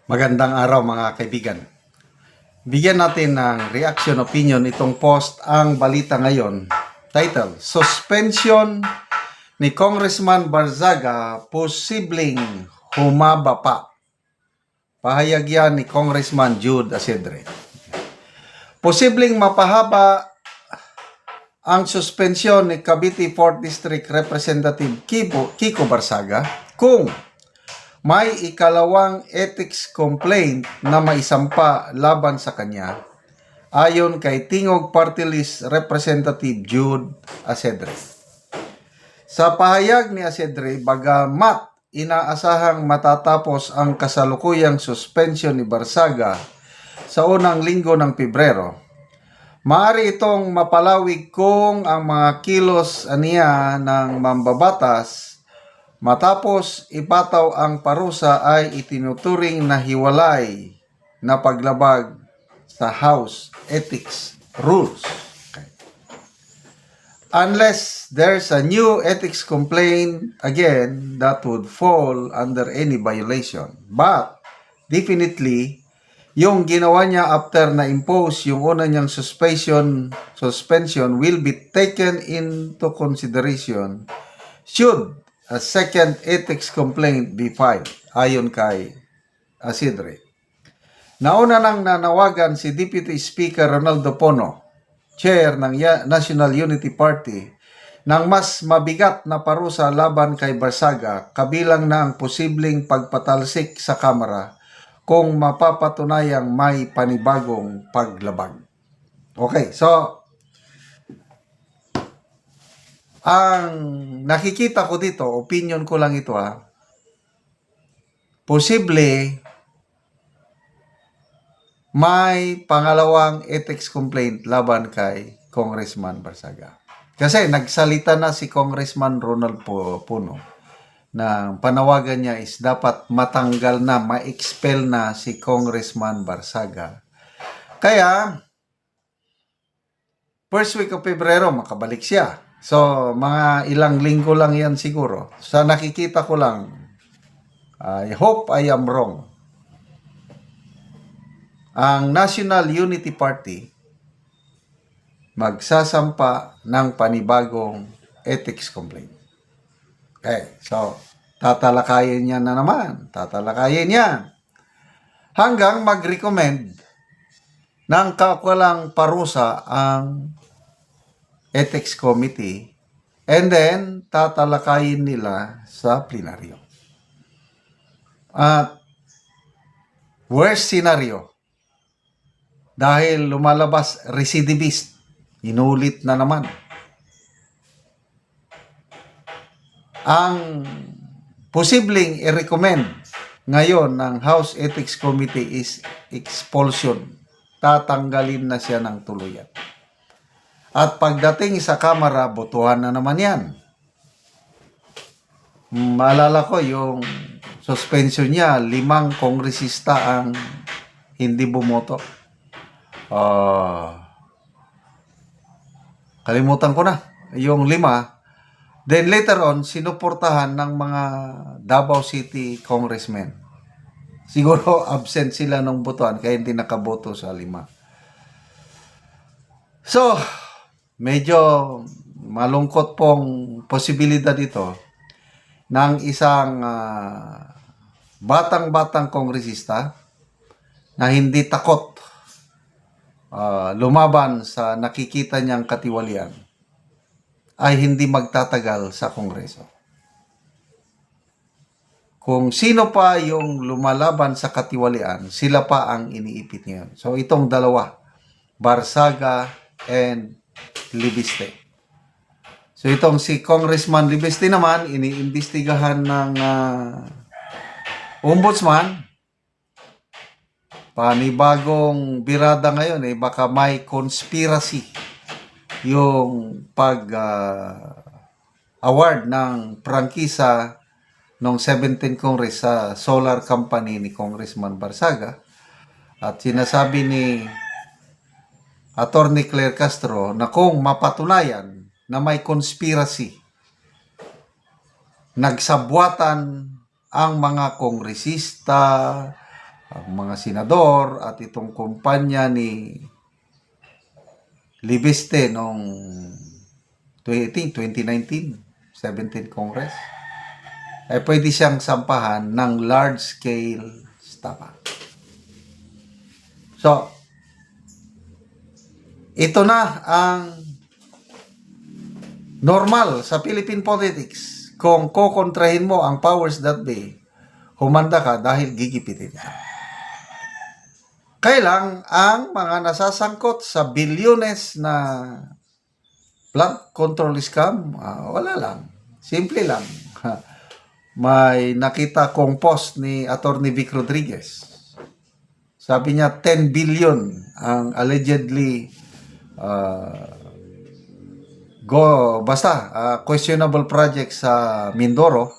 Magandang araw mga kaibigan. Bigyan natin ng reaction opinion itong post ang balita ngayon. Title, Suspension ni Congressman Barzaga posibleng humaba pa. Pahayag yan ni Congressman Jude Asedre. Posibleng mapahaba ang suspensyon ni Cavite 4th District Representative Kiko Barzaga kung may ikalawang ethics complaint na maisampa laban sa kanya ayon kay Tingog Party List Representative Jude Asedre. Sa pahayag ni Asedre, bagamat inaasahang matatapos ang kasalukuyang suspension ni Barzaga sa unang linggo ng Pebrero, maaari itong mapalawig kung ang mga kilos aniya ng mambabatas matapos ipataw ang parusa ay itinuturing na hiwalay na paglabag sa House Ethics Rules. Okay. Unless there's a new ethics complaint, again, that would fall under any violation. But, definitely, yung ginawa niya after na impose yung una niyang suspension will be taken into consideration should a second ethics complaint be filed, ayon kay Asedre. Nauna nang nanawagan si Deputy Speaker Ronaldo Pono, chair ng National Unity Party, ng mas mabigat na parusa laban kay Barzaga, kabilang na ang posibleng pagpatalsik sa Kamara kung mapapatunayang may panibagong paglabag. Okay, so ang nakikita ko dito, opinion ko lang ito posible may pangalawang ethics complaint laban kay Congressman Barzaga. Kasi nagsalita na si Congressman Ronald Puno na panawagan niya is dapat matanggal na, ma-expel na si Congressman Barzaga. Kaya, first week of Pebrero, makabalik siya. So, mga ilang linggo lang yan siguro. Sa nakikita ko lang, I hope I am wrong. Ang National Unity Party magsasampa ng panibagong ethics complaint. Okay, so tatalakayin niya na naman. Tatalakayin niya. Hanggang mag-recommend ng kawalang parusa ang Ethics Committee, and then tatalakayin nila sa plenaryo. At worst scenario, dahil lumalabas recidivist, inulit na naman. Ang posibleng i-recommend ngayon ng House Ethics Committee is expulsion. Tatanggalin na siya ng tuluyan. At pagdating sa Kamara, botohan na naman yan. Maalala ko yung suspension niya, 5 kongresista ang hindi bumoto. Kalimutan ko na yung 5. Then later on, sinuportahan ng mga Davao City congressmen. Siguro absent sila ng botohan kaya hindi nakaboto sa 5. So, medyo malungkot pong posibilidad ito ng isang batang-batang kongresista na hindi takot lumaban sa nakikita niyang katiwalian ay hindi magtatagal sa Kongreso. Kung sino pa yung lumalaban sa katiwalian, sila pa ang iniipit ngayon. So itong dalawa, Barzaga and Libiste. So itong si Congressman Libiste naman, iniimbestigahan ng ombudsman. Panibagong birada ngayon baka may conspiracy yung pag-award ng prangkisa noong 17th Congress sa solar company ni Congressman Barzaga. At sinasabi ni Attorney Claire Castro na kung mapatunayan na may conspiracy, nagsabwatan ang mga kongresista ang mga senador at itong kumpanya ni Libiste noong 2019, 17 Congress, ay pwede siyang sampahan ng large-scale estafa. So, ito na ang normal sa Philippine politics. Kung kukontrahin mo ang powers that be, humanda ka dahil gigipitin ka. Kailang ang mga nasasangkot sa bilyones na flood control scam, wala lang. Simple lang. May nakita kong post ni Atty. Vic Rodriguez. Sabi niya 10 billion ang allegedly questionable project sa Mindoro,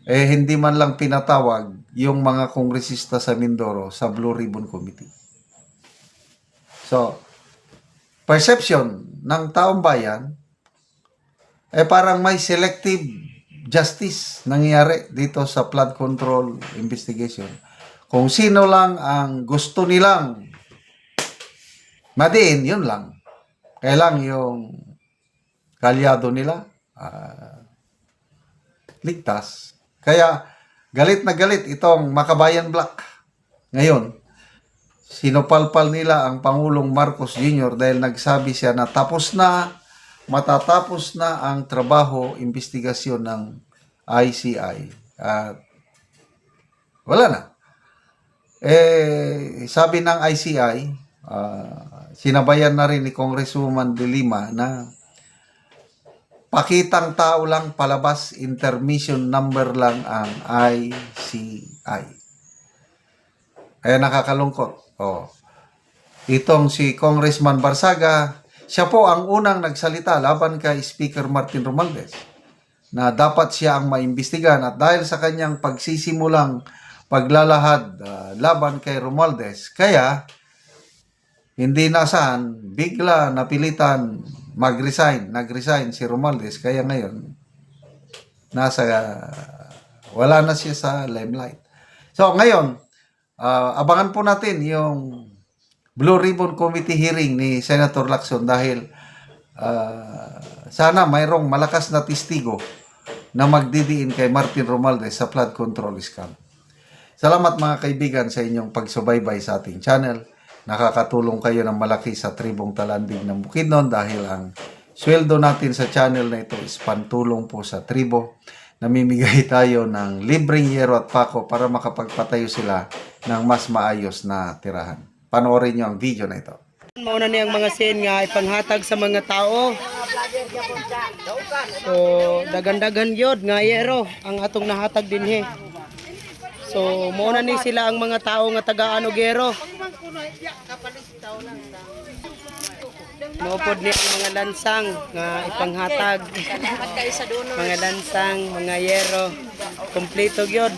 hindi man lang pinatawag yung mga kongresista sa Mindoro sa Blue Ribbon Committee. So, perception ng taong bayan parang may selective justice nangyayari dito sa flood control investigation. Kung sino lang ang gusto nilang madiin, yun lang. Kailang yung kalyado nila ligtas. Kaya galit na galit itong Makabayan Black. Ngayon, sinupalpal nila ang Pangulong Marcos Jr. dahil nagsabi siya na matatapos na ang trabaho, investigasyon ng ICI. At wala na. Sabi ng ICI, sinabayan na rin ni Congresswoman De Lima na pakitang tao lang palabas, intermission number lang ang ICI. Kaya nakakalungkot. Itong si Congressman Barsaga, siya po ang unang nagsalita laban kay Speaker Martin Romualdez na dapat siya ang maimbestigahan, at dahil sa kanyang pagsisimulang paglalahad laban kay Romualdez, kaya hindi nasahan, bigla napilitan nag-resign si Romualdez, kaya ngayon wala na siya sa limelight. So ngayon, abangan po natin yung Blue Ribbon Committee hearing ni Senator Lacson dahil sana mayroong malakas na testigo na magdidiin kay Martin Romualdez sa flood control scam. Salamat mga kaibigan sa inyong pagsubaybay sa ating channel. Nakakatulong kayo ng malaki sa tribong Talanding ng Bukidnon dahil ang sweldo natin sa channel na ito is pantulong po sa tribo. Namimigay tayo ng libreng yero at pako para makapagpatayo sila ng mas maayos na tirahan. Panoorin nyo ang video na ito. Mauna niyang mga scene nga ipanghatag sa mga tao. So, dagan-dagan yod nga yero ang atong nahatag dinhi. So, mauna ni sila ang mga tao nga taga-ano gero. Maupod ni ang mga lansang nga ipanghatag. Mga lansang, mga yero. Kompleto gyud.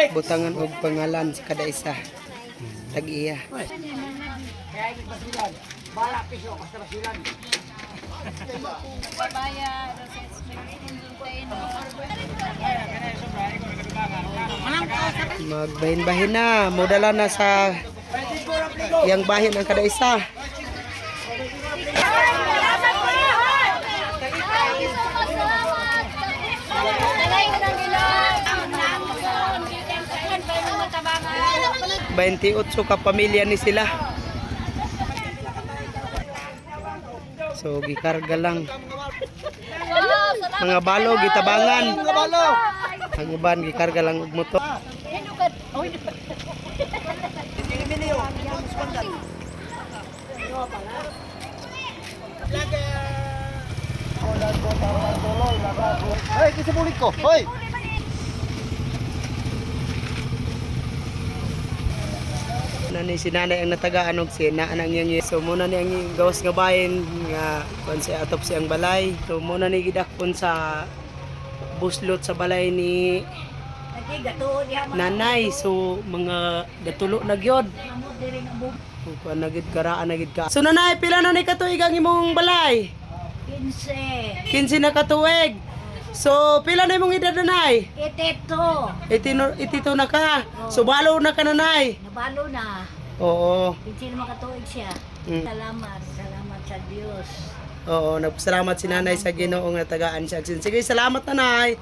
Butangan og pangalan sa kada isa. Tag-iya. Magbahin-bahin na, modala na sa yang bahin ang kada isa. Baintiutso ka pamilya ni sila. So gikarga lang. Mga balo gitabangan. Ang uban gikarga lang og motor. Hey, kasi bulik ko. Hoy. Na Muna ni si nanay ang natagaan og si naa nang yang. So muna ni ang gawas nga bahin nga kon si atop siyang balay. So muna ni gidakpon sa buslot sa balay ni nanay. So mga gatulo na gyud. Kuan nagid karaan nagid ka. So nanay pila na ni katuig ang imong balay? 15 na katuig. So pila na imong edad nanay? 82 na ka. So balo na ka nanay. Nabalo na. Oo. Pinsin makatuig siya. Salamat sa Diyos. Oo, nagpasalamat si nanay sa Ginoo nga tagaan siya. Sige, salamat nanay.